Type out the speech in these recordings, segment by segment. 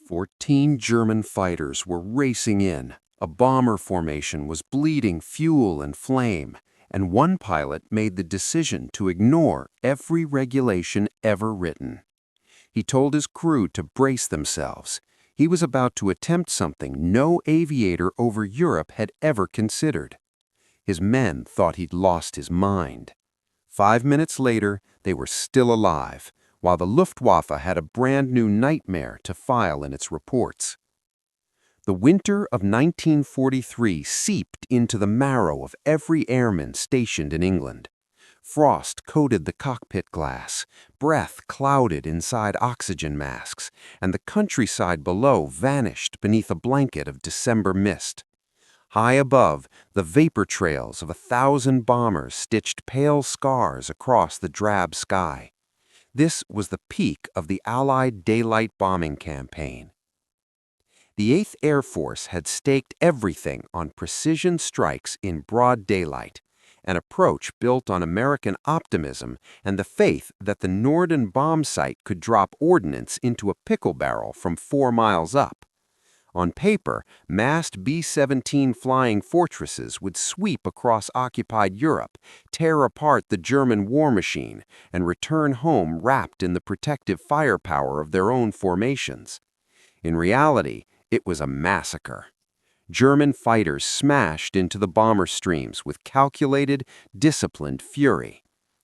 14 German fighters were racing in. A bomber formation was bleeding fuel and flame, and one pilot made the decision to ignore every regulation ever written. He told his crew to brace themselves. He was about to attempt something no aviator over Europe had ever considered. His men thought he'd lost his mind. 5 minutes later, they were still alive, while the Luftwaffe had a brand new nightmare to file in its reports. The winter of 1943 seeped into the marrow of every airman stationed in England. Frost coated the cockpit glass, breath clouded inside oxygen masks, and the countryside below vanished beneath a blanket of December mist. High above, the vapor trails of 1,000 bombers stitched pale scars across the drab sky. This was the peak of the Allied daylight bombing campaign. The 8th Air Force had staked everything on precision strikes in broad daylight, an approach built on American optimism and the faith that the Norden bomb site could drop ordnance into a pickle barrel from 4 miles up. On paper, massed B-17 flying fortresses would sweep across occupied Europe, tear apart the German war machine, and return home wrapped in the protective firepower of their own formations. In reality, it was a massacre. German fighters smashed into the bomber streams with calculated, disciplined fury.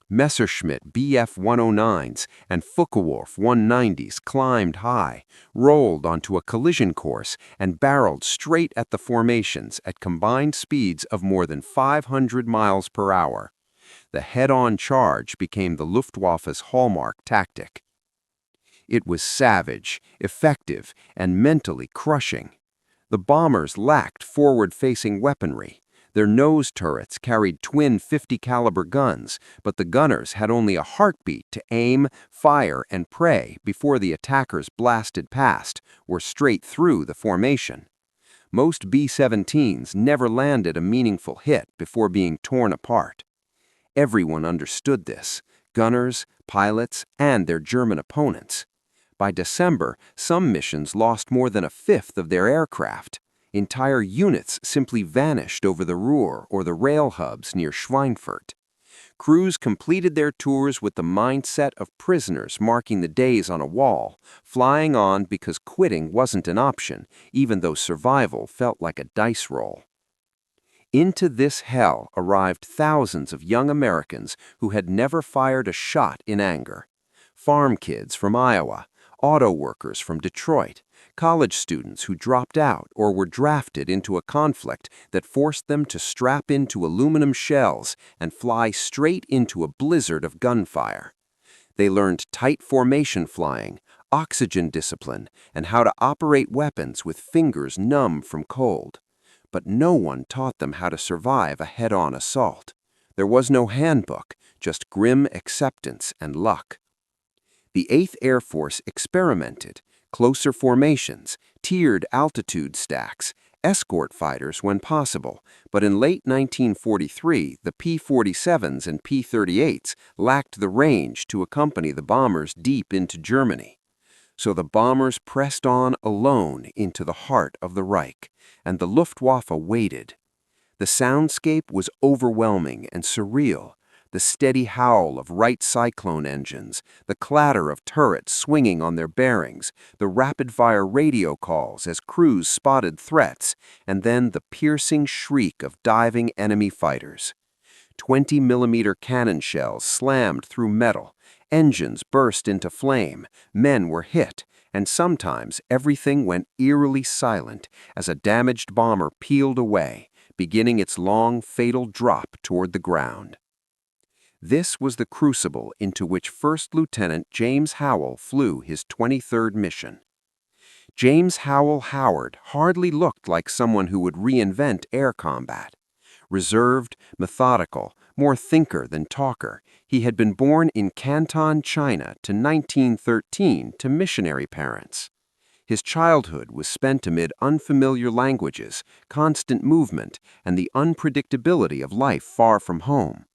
Messerschmitt Bf-109s and Focke-Wulf 190s climbed high, rolled onto a collision course, and barreled straight at the formations at combined speeds of more than 500 miles per hour. The head-on charge became the Luftwaffe's hallmark tactic. It was savage, effective, and mentally crushing. The bombers lacked forward-facing weaponry. Their nose turrets carried twin 50-caliber guns, but the gunners had only a heartbeat to aim, fire, and pray before the attackers blasted past or straight through the formation. Most B-17s never landed a meaningful hit before being torn apart. Everyone understood this, gunners, pilots, and their German opponents. By December, some missions lost more than a fifth of their aircraft. Entire units simply vanished over the Ruhr or the rail hubs near Schweinfurt. Crews completed their tours with the mindset of prisoners marking the days on a wall, flying on because quitting wasn't an option, even though survival felt like a dice roll. Into this hell arrived thousands of young Americans who had never fired a shot in anger. Farm kids from Iowa, auto workers from Detroit, college students who dropped out or were drafted into a conflict that forced them to strap into aluminum shells and fly straight into a blizzard of gunfire. They learned tight formation flying, oxygen discipline, and how to operate weapons with fingers numb from cold. But no one taught them how to survive a head-on assault. There was no handbook, just grim acceptance and luck. The 8th Air Force experimented, closer formations, tiered altitude stacks, escort fighters when possible, but in late 1943, the P-47s and P-38s lacked the range to accompany the bombers deep into Germany. So the bombers pressed on alone into the heart of the Reich, and the Luftwaffe waited. The soundscape was overwhelming and surreal. The steady howl of Wright Cyclone engines, the clatter of turrets swinging on their bearings, the rapid-fire radio calls as crews spotted threats, and then the piercing shriek of diving enemy fighters. 20-millimeter cannon shells slammed through metal, engines burst into flame, men were hit, and sometimes everything went eerily silent as a damaged bomber peeled away, beginning its long, fatal drop toward the ground. This was the crucible into which First Lieutenant James Howell flew his 23rd mission. James Howell Howard hardly looked like someone who would reinvent air combat. Reserved, methodical, more thinker than talker, he had been born in Canton, China to 1913 to missionary parents. His childhood was spent amid unfamiliar languages, constant movement, and the unpredictability of life far from home.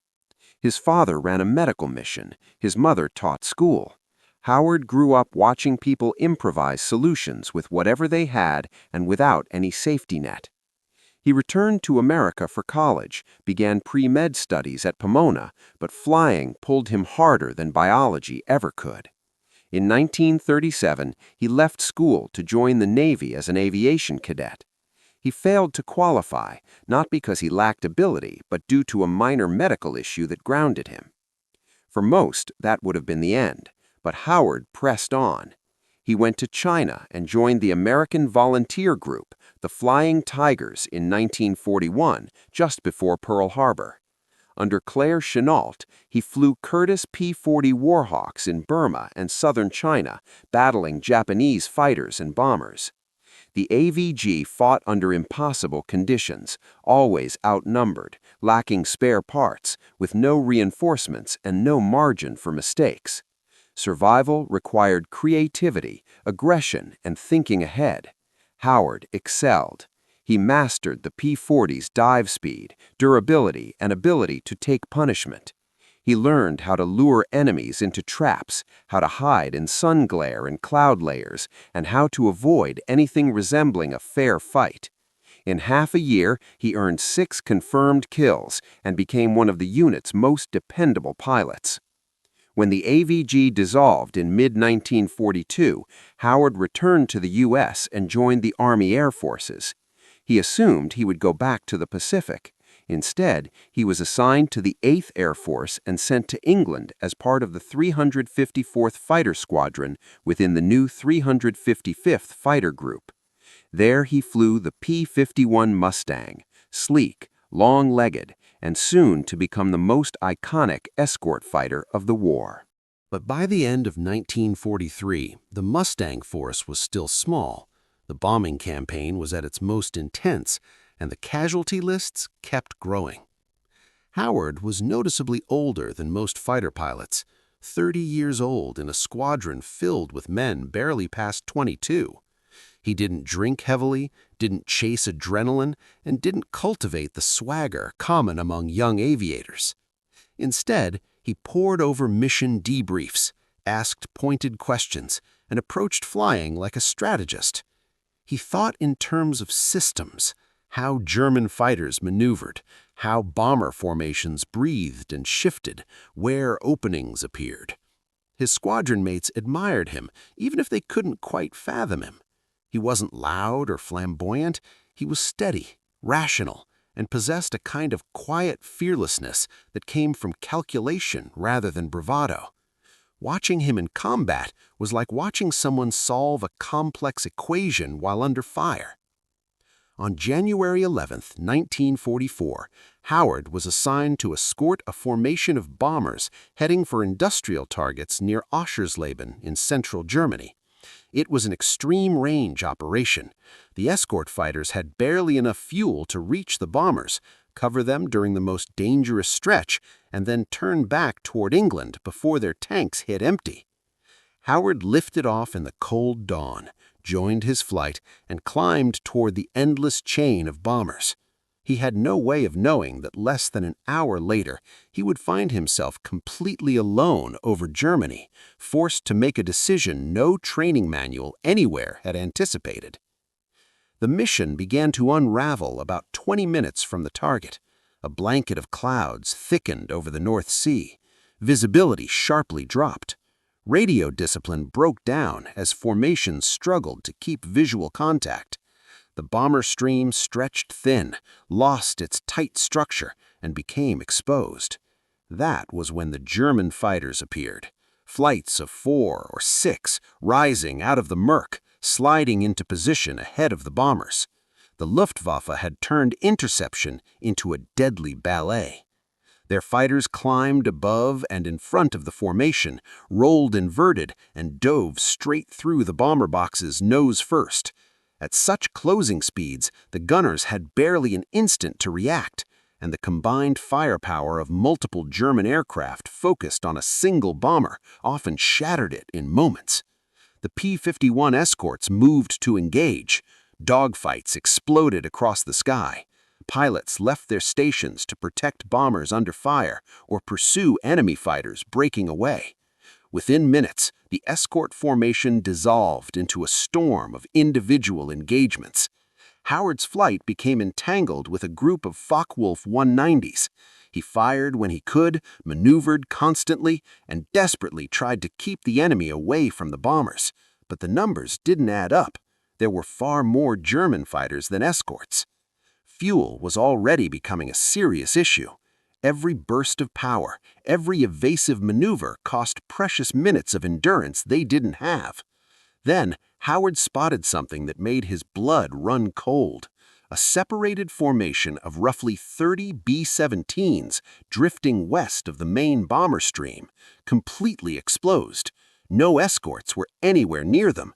His father ran a medical mission, his mother taught school. Howard grew up watching people improvise solutions with whatever they had and without any safety net. He returned to America for college, began pre-med studies at Pomona, but flying pulled him harder than biology ever could. In 1937, he left school to join the Navy as an aviation cadet. He failed to qualify, not because he lacked ability, but due to a minor medical issue that grounded him. For most, that would have been the end, but Howard pressed on. He went to China and joined the American volunteer group, the Flying Tigers, in 1941, just before Pearl Harbor. Under Claire Chennault, he flew Curtiss P-40 Warhawks in Burma and southern China, battling Japanese fighters and bombers. The AVG fought under impossible conditions, always outnumbered, lacking spare parts, with no reinforcements and no margin for mistakes. Survival required creativity, aggression, and thinking ahead. Howard excelled. He mastered the P-40's dive speed, durability, and ability to take punishment. He learned how to lure enemies into traps, how to hide in sun glare and cloud layers, and how to avoid anything resembling a fair fight. In half a year, he earned 6 confirmed kills and became one of the unit's most dependable pilots. When the AVG dissolved in mid-1942, Howard returned to the U.S. and joined the Army Air Forces. He assumed he would go back to the Pacific. Instead, he was assigned to the 8th Air Force and sent to England as part of the 354th Fighter Squadron within the new 355th Fighter Group. There he flew the P-51 Mustang, sleek, long-legged, and soon to become the most iconic escort fighter of the war. But by the end of 1943, the Mustang force was still small, the bombing campaign was at its most intense, and the casualty lists kept growing. Howard was noticeably older than most fighter pilots, 30 years old in a squadron filled with men barely past 22. He didn't drink heavily, didn't chase adrenaline, and didn't cultivate the swagger common among young aviators. Instead, he pored over mission debriefs, asked pointed questions, and approached flying like a strategist. He thought in terms of systems, how German fighters maneuvered, how bomber formations breathed and shifted, where openings appeared. His squadron mates admired him, even if they couldn't quite fathom him. He wasn't loud or flamboyant, he was steady, rational, and possessed a kind of quiet fearlessness that came from calculation rather than bravado. Watching him in combat was like watching someone solve a complex equation while under fire. On January 11, 1944, Howard was assigned to escort a formation of bombers heading for industrial targets near Oschersleben in central Germany. It was an extreme-range operation. The escort fighters had barely enough fuel to reach the bombers, cover them during the most dangerous stretch, and then turn back toward England before their tanks hit empty. Howard lifted off in the cold dawn, joined his flight, and climbed toward the endless chain of bombers. He had no way of knowing that less than an hour later he would find himself completely alone over Germany, forced to make a decision no training manual anywhere had anticipated. The mission began to unravel about 20 minutes from the target. A blanket of clouds thickened over the North Sea. Visibility sharply dropped. Radio discipline broke down as formations struggled to keep visual contact. The bomber stream stretched thin, lost its tight structure, and became exposed. That was when the German fighters appeared. Flights of 4 or 6 rising out of the murk, sliding into position ahead of the bombers. The Luftwaffe had turned interception into a deadly ballet. Their fighters climbed above and in front of the formation, rolled inverted, and dove straight through the bomber boxes nose first. At such closing speeds, the gunners had barely an instant to react, and the combined firepower of multiple German aircraft focused on a single bomber often shattered it in moments. The P-51 escorts moved to engage. Dogfights exploded across the sky. Pilots left their stations to protect bombers under fire or pursue enemy fighters breaking away. Within minutes, The escort formation dissolved into a storm of individual engagements. Howard's flight became entangled with a group of Focke-Wulf 190s. He fired when he could, maneuvered constantly, and desperately tried to keep the enemy away from the bombers. But the numbers didn't add up. There were far more German fighters than escorts. Fuel was already becoming a serious issue. Every burst of power, every evasive maneuver cost precious minutes of endurance they didn't have. Then, Howard spotted something that made his blood run cold. A separated formation of roughly 30 B-17s drifting west of the main bomber stream, completely exposed. No escorts were anywhere near them.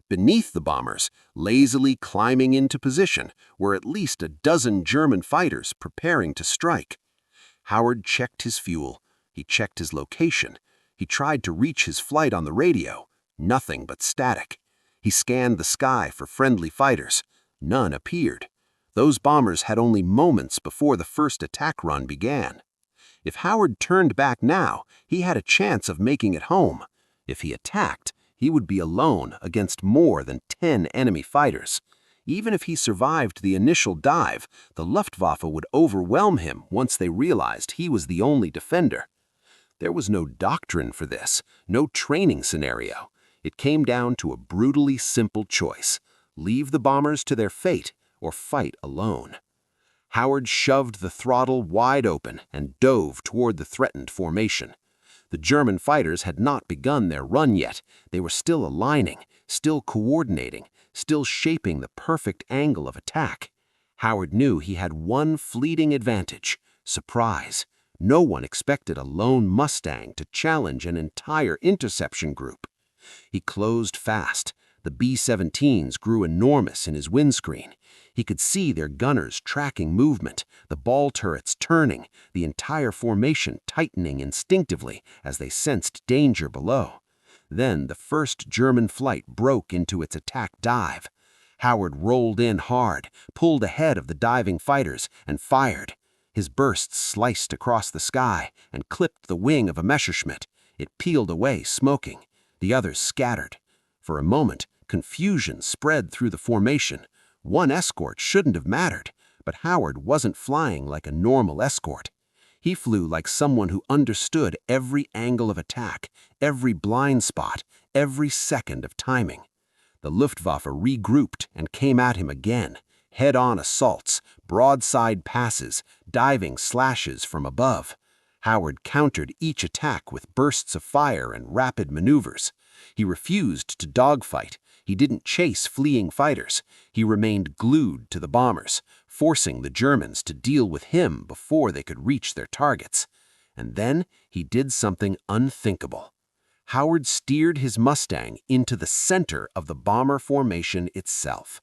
Beneath the bombers, lazily climbing into position, were at least a dozen German fighters preparing to strike. Howard checked his fuel. He checked his location. He tried to reach his flight on the radio. Nothing but static. He scanned the sky for friendly fighters. None appeared. Those bombers had only moments before the first attack run began. If Howard turned back now, he had a chance of making it home. If he attacked, he would be alone against more than 10 enemy fighters. Even if he survived the initial dive, the Luftwaffe would overwhelm him once they realized he was the only defender. There was no doctrine for this, no training scenario. It came down to a brutally simple choice: leave the bombers to their fate or fight alone. Howard shoved the throttle wide open and dove toward the threatened formation. The German fighters had not begun their run yet. They were still aligning, still coordinating, still shaping the perfect angle of attack. Howard knew he had one fleeting advantage: surprise. No one expected a lone Mustang to challenge an entire interception group. He closed fast. The B-17s grew enormous in his windscreen. He could see their gunners tracking movement, the ball turrets turning, the entire formation tightening instinctively as they sensed danger below. Then the first German flight broke into its attack dive. Howard rolled in hard, pulled ahead of the diving fighters, and fired. His bursts sliced across the sky and clipped the wing of a Messerschmitt. It peeled away, smoking. The others scattered. For a moment, confusion spread through the formation. One escort shouldn't have mattered, but Howard wasn't flying like a normal escort. He flew like someone who understood every angle of attack, every blind spot, every second of timing. The Luftwaffe regrouped and came at him again. Head-on assaults, broadside passes, diving slashes from above. Howard countered each attack with bursts of fire and rapid maneuvers. He refused to dogfight. He didn't chase fleeing fighters. He remained glued to the bombers, forcing the Germans to deal with him before they could reach their targets. And then he did something unthinkable. Howard steered his Mustang into the center of the bomber formation itself.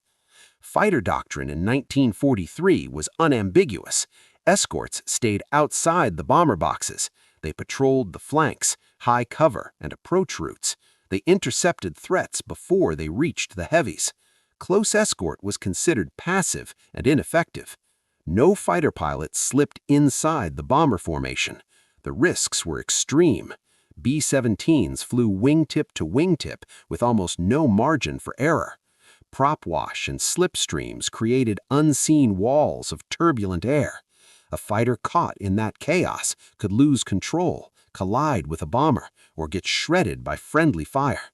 Fighter doctrine in 1943 was unambiguous. Escorts stayed outside the bomber boxes. They patrolled the flanks, high cover, and approach routes. They intercepted threats before they reached the heavies. Close escort was considered passive and ineffective. No fighter pilot slipped inside the bomber formation. The risks were extreme. B-17s flew wingtip to wingtip with almost no margin for error. Prop wash and slipstreams created unseen walls of turbulent air. A fighter caught in that chaos could lose control, collide with a bomber, or get shredded by friendly fire.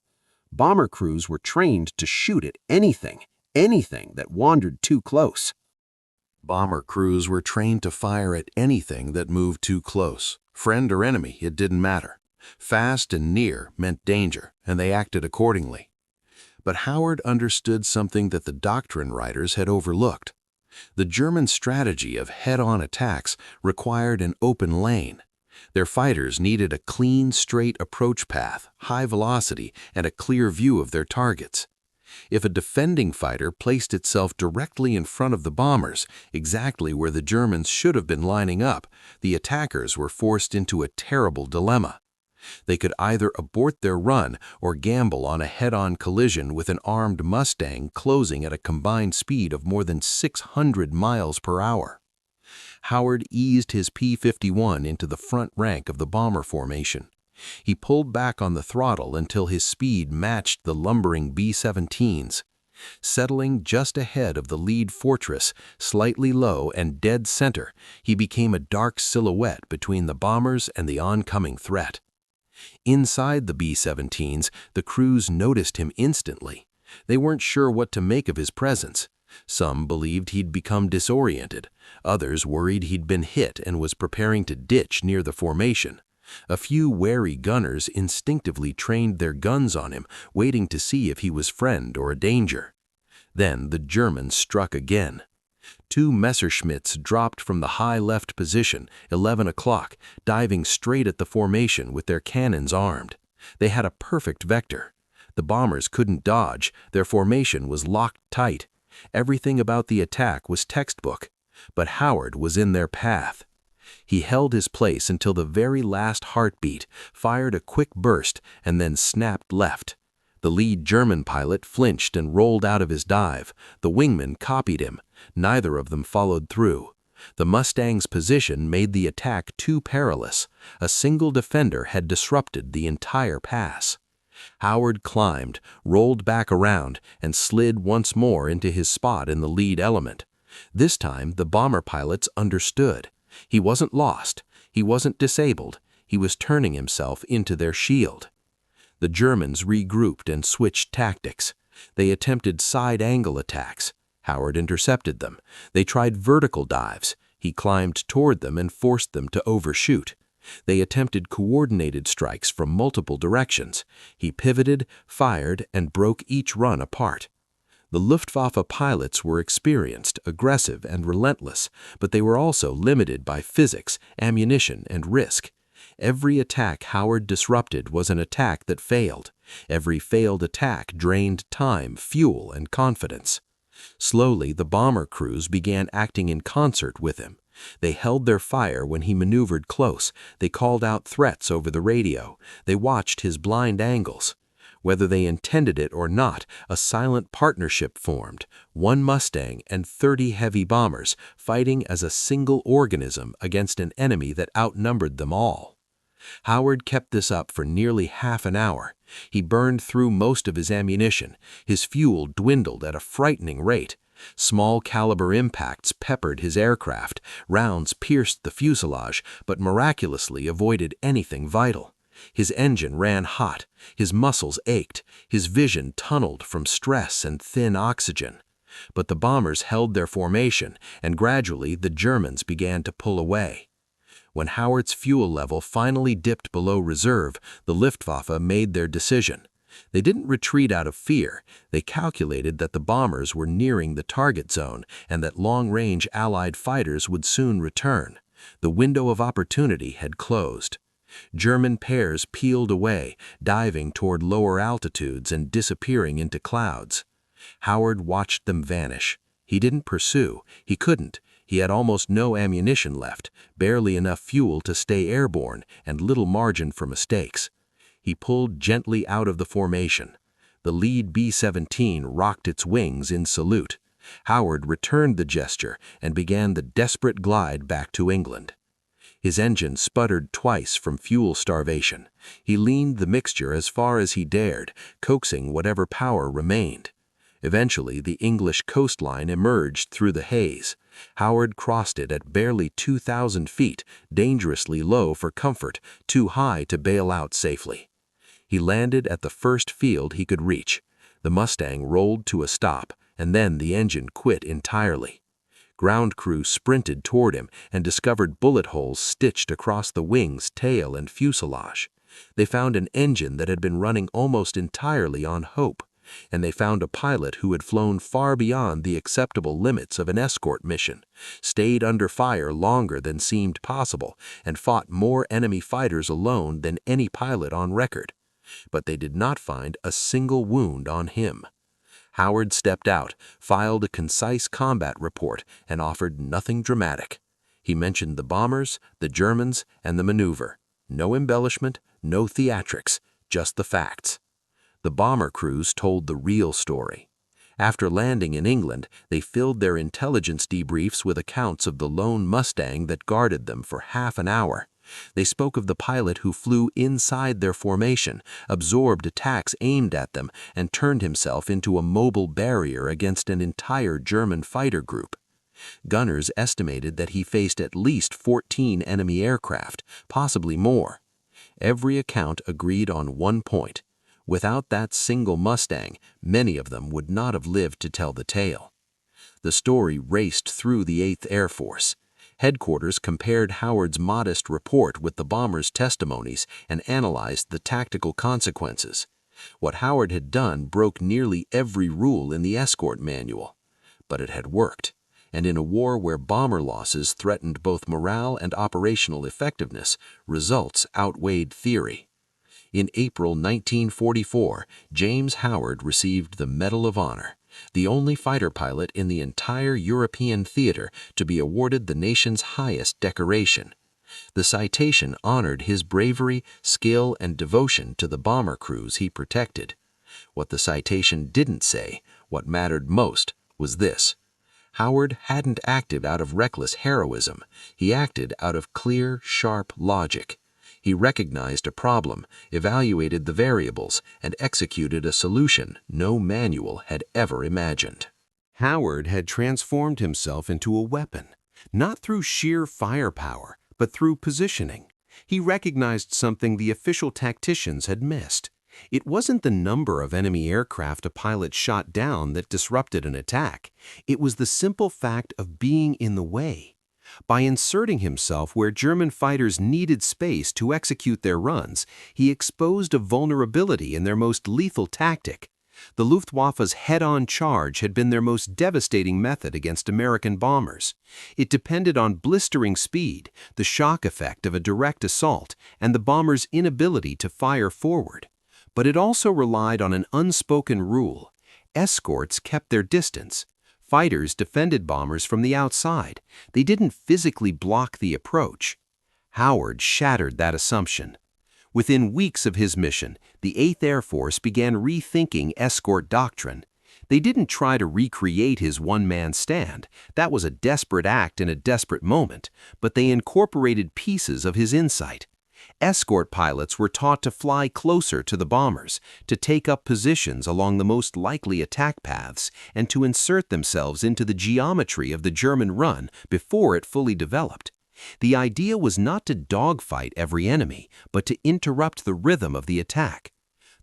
Bomber crews were trained to shoot at anything that wandered too close. Bomber crews were trained to fire at anything that moved too close. Friend or enemy, it didn't matter. Fast and near meant danger, and they acted accordingly. But Howard understood something that the doctrine writers had overlooked. The German strategy of head-on attacks required an open lane. Their fighters needed a clean, straight approach path, high velocity, and a clear view of their targets. If a defending fighter placed itself directly in front of the bombers, exactly where the Germans should have been lining up, the attackers were forced into a terrible dilemma. They could either abort their run or gamble on a head-on collision with an armed Mustang closing at a combined speed of more than 600 miles per hour. Howard eased his P-51 into the front rank of the bomber formation. He pulled back on the throttle until his speed matched the lumbering B-17's. Settling just ahead of the lead fortress, slightly low and dead center, he became a dark silhouette between the bombers and the oncoming threat. Inside the B-17's, the crews noticed him instantly. They weren't sure what to make of his presence. Some believed he'd become disoriented. Others worried he'd been hit and was preparing to ditch near the formation. A few wary gunners instinctively trained their guns on him, waiting to see if he was friend or a danger. Then the Germans struck again. 2 Messerschmitts dropped from the high left position, 11 o'clock, diving straight at the formation with their cannons armed. They had a perfect vector. The bombers couldn't dodge, their formation was locked tight. Everything about the attack was textbook, but Howard was in their path. He held his place until the very last heartbeat, fired a quick burst, and then snapped left. The lead German pilot flinched and rolled out of his dive. The wingman copied him. Neither of them followed through. The Mustang's position made the attack too perilous. A single defender had disrupted the entire pass. Howard climbed, rolled back around, and slid once more into his spot in the lead element. This time, the bomber pilots understood. He wasn't lost. He wasn't disabled. He was turning himself into their shield. The Germans regrouped and switched tactics. They attempted side-angle attacks. Howard intercepted them. They tried vertical dives. He climbed toward them and forced them to overshoot. They attempted coordinated strikes from multiple directions. He pivoted, fired, and broke each run apart. The Luftwaffe pilots were experienced, aggressive, and relentless, but they were also limited by physics, ammunition, and risk. Every attack Howard disrupted was an attack that failed. Every failed attack drained time, fuel, and confidence. Slowly, the bomber crews began acting in concert with him. They held their fire when he maneuvered close. They called out threats over the radio. They watched his blind angles. Whether they intended it or not, a silent partnership formed, 1 Mustang and 30 heavy bombers fighting as a single organism against an enemy that outnumbered them all. Howard kept this up for nearly half an hour. He burned through most of his ammunition. His fuel dwindled at a frightening rate. Small caliber impacts peppered his aircraft. Rounds pierced the fuselage, but miraculously avoided anything vital. His engine ran hot. His muscles ached. His vision tunneled from stress and thin oxygen. But the bombers held their formation, and gradually the Germans began to pull away. When Howard's fuel level finally dipped below reserve, the Luftwaffe made their decision. They didn't retreat out of fear. They calculated that the bombers were nearing the target zone and that long-range Allied fighters would soon return. The window of opportunity had closed. German pairs peeled away, diving toward lower altitudes and disappearing into clouds. Howard watched them vanish. He didn't pursue. He couldn't. He had almost no ammunition left, barely enough fuel to stay airborne, and little margin for mistakes. He pulled gently out of the formation. The lead B-17 rocked its wings in salute. Howard returned the gesture and began the desperate glide back to England. His engine sputtered twice from fuel starvation. He leaned the mixture as far as he dared, coaxing whatever power remained. Eventually, the English coastline emerged through the haze. Howard crossed it at barely 2,000 feet, dangerously low for comfort, too high to bail out safely. He landed at the first field he could reach. The Mustang rolled to a stop, and then the engine quit entirely. Ground crew sprinted toward him and discovered bullet holes stitched across the wings, tail, and fuselage. They found an engine that had been running almost entirely on hope, and they found a pilot who had flown far beyond the acceptable limits of an escort mission, stayed under fire longer than seemed possible, and fought more enemy fighters alone than any pilot on record. But they did not find a single wound on him. Howard stepped out, filed a concise combat report, and offered nothing dramatic. He mentioned the bombers, the Germans, and the maneuver. No embellishment, no theatrics, just the facts. The bomber crews told the real story. After landing in England, they filled their intelligence debriefs with accounts of the lone Mustang that guarded them for half an hour. They spoke of the pilot who flew inside their formation, absorbed attacks aimed at them, and turned himself into a mobile barrier against an entire German fighter group. Gunners estimated that he faced at least 14 enemy aircraft, possibly more. Every account agreed on one point. Without that single Mustang, many of them would not have lived to tell the tale. The story raced through the 8th Air Force. Headquarters compared Howard's modest report with the bomber's testimonies and analyzed the tactical consequences. What Howard had done broke nearly every rule in the escort manual. But it had worked, and in a war where bomber losses threatened both morale and operational effectiveness, results outweighed theory. In April 1944, James Howard received the Medal of Honor, the only fighter pilot in the entire European theater to be awarded the nation's highest decoration. The citation honored his bravery, skill, and devotion to the bomber crews he protected. What the citation didn't say, what mattered most, was this: Howard hadn't acted out of reckless heroism. He acted out of clear, sharp logic. He recognized a problem, evaluated the variables, and executed a solution no manual had ever imagined. Howard had transformed himself into a weapon, not through sheer firepower, but through positioning. He recognized something the official tacticians had missed. It wasn't the number of enemy aircraft a pilot shot down that disrupted an attack. It was the simple fact of being in the way. By inserting himself where German fighters needed space to execute their runs, he exposed a vulnerability in their most lethal tactic. The Luftwaffe's head-on charge had been their most devastating method against American bombers. It depended on blistering speed, the shock effect of a direct assault, and the bomber's inability to fire forward. But it also relied on an unspoken rule. Escorts kept their distance. Fighters defended bombers from the outside. They didn't physically block the approach. Howard shattered that assumption. Within weeks of his mission, the 8th Air Force began rethinking escort doctrine. They didn't try to recreate his one-man stand. That was a desperate act in a desperate moment, but they incorporated pieces of his insight. Escort pilots were taught to fly closer to the bombers, to take up positions along the most likely attack paths, and to insert themselves into the geometry of the German run before it fully developed. The idea was not to dogfight every enemy, but to interrupt the rhythm of the attack.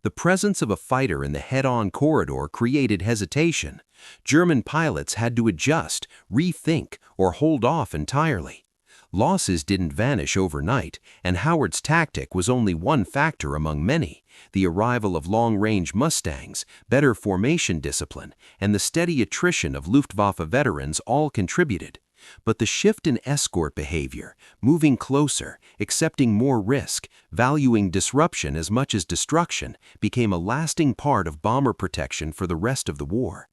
The presence of a fighter in the head-on corridor created hesitation. German pilots had to adjust, rethink, or hold off entirely. Losses didn't vanish overnight, and Howard's tactic was only one factor among many. The arrival of long-range Mustangs, better formation discipline, and the steady attrition of Luftwaffe veterans all contributed. But the shift in escort behavior, moving closer, accepting more risk, valuing disruption as much as destruction, became a lasting part of bomber protection for the rest of the war.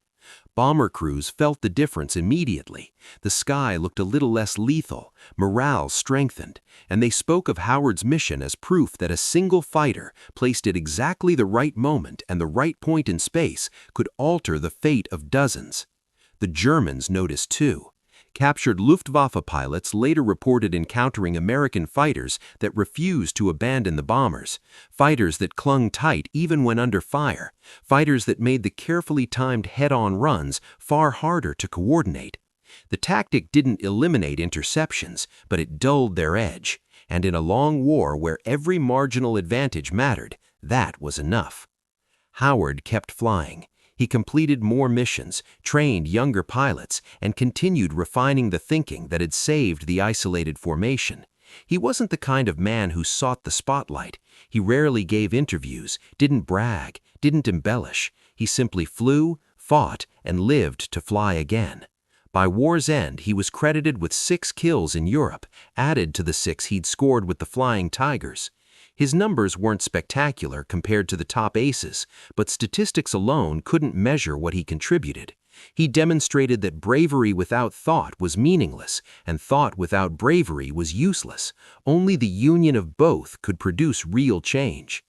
Bomber crews felt the difference immediately. The sky looked a little less lethal, morale strengthened, and they spoke of Howard's mission as proof that a single fighter, placed at exactly the right moment and the right point in space, could alter the fate of dozens. The Germans noticed too. Captured Luftwaffe pilots later reported encountering American fighters that refused to abandon the bombers, fighters that clung tight even when under fire, fighters that made the carefully timed head-on runs far harder to coordinate. The tactic didn't eliminate interceptions, but it dulled their edge, and in a long war where every marginal advantage mattered, that was enough. Howard kept flying. He completed more missions, trained younger pilots, and continued refining the thinking that had saved the isolated formation. He wasn't the kind of man who sought the spotlight. He rarely gave interviews, didn't brag, didn't embellish. He simply flew, fought, and lived to fly again. By war's end, he was credited with 6 kills in Europe, added to the 6 he'd scored with the Flying Tigers. His numbers weren't spectacular compared to the top aces, but statistics alone couldn't measure what he contributed. He demonstrated that bravery without thought was meaningless, and thought without bravery was useless. Only the union of both could produce real change.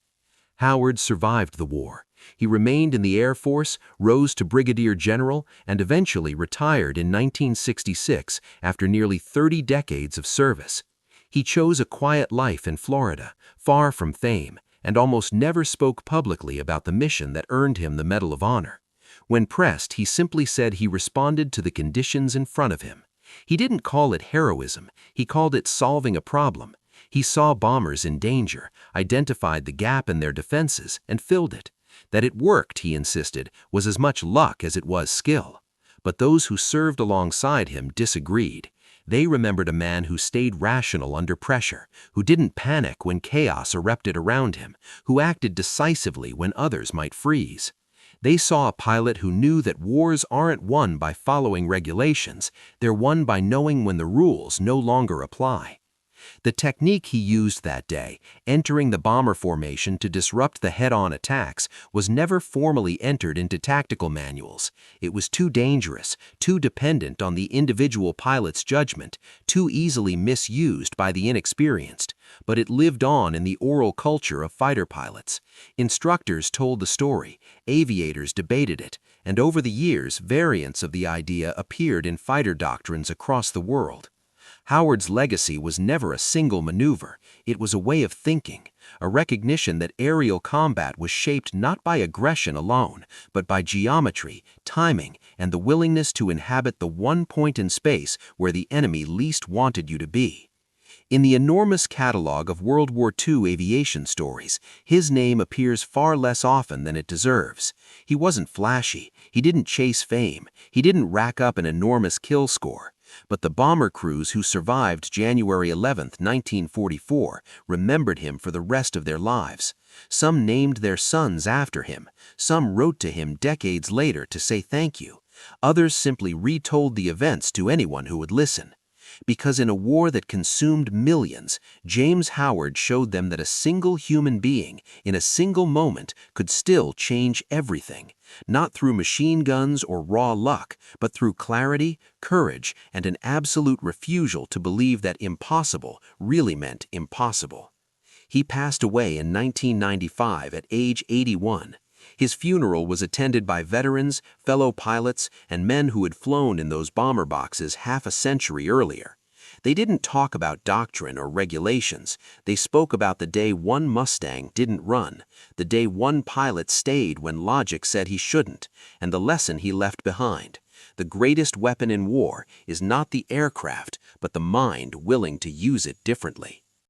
Howard survived the war. He remained in the Air Force, rose to brigadier general, and eventually retired in 1966 after nearly 30 decades of service. He chose a quiet life in Florida, far from fame, and almost never spoke publicly about the mission that earned him the Medal of Honor. When pressed, he simply said he responded to the conditions in front of him. He didn't call it heroism, he called it solving a problem. He saw bombers in danger, identified the gap in their defenses, and filled it. That it worked, he insisted, was as much luck as it was skill. But those who served alongside him disagreed. They remembered a man who stayed rational under pressure, who didn't panic when chaos erupted around him, who acted decisively when others might freeze. They saw a pilot who knew that wars aren't won by following regulations, they're won by knowing when the rules no longer apply. The technique he used that day, entering the bomber formation to disrupt the head-on attacks, was never formally entered into tactical manuals. It was too dangerous, too dependent on the individual pilot's judgment, too easily misused by the inexperienced. But it lived on in the oral culture of fighter pilots. Instructors told the story, aviators debated it, and over the years, variants of the idea appeared in fighter doctrines across the world. Howard's legacy was never a single maneuver, it was a way of thinking, a recognition that aerial combat was shaped not by aggression alone, but by geometry, timing, and the willingness to inhabit the one point in space where the enemy least wanted you to be. In the enormous catalog of World War II aviation stories, his name appears far less often than it deserves. He wasn't flashy, he didn't chase fame, he didn't rack up an enormous kill score. But the bomber crews who survived January 11, 1944, remembered him for the rest of their lives. Some named their sons after him. Some wrote to him decades later to say thank you. Others simply retold the events to anyone who would listen. Because in a war that consumed millions, James Howard showed them that a single human being, in a single moment, could still change everything. Not through machine guns or raw luck, but through clarity, courage, and an absolute refusal to believe that impossible really meant impossible. He passed away in 1995 at age 81. His funeral was attended by veterans, fellow pilots, and men who had flown in those bomber boxes half a century earlier. They didn't talk about doctrine or regulations. They spoke about the day one Mustang didn't run, the day one pilot stayed when logic said he shouldn't, and the lesson he left behind. The greatest weapon in war is not the aircraft, but the mind willing to use it differently.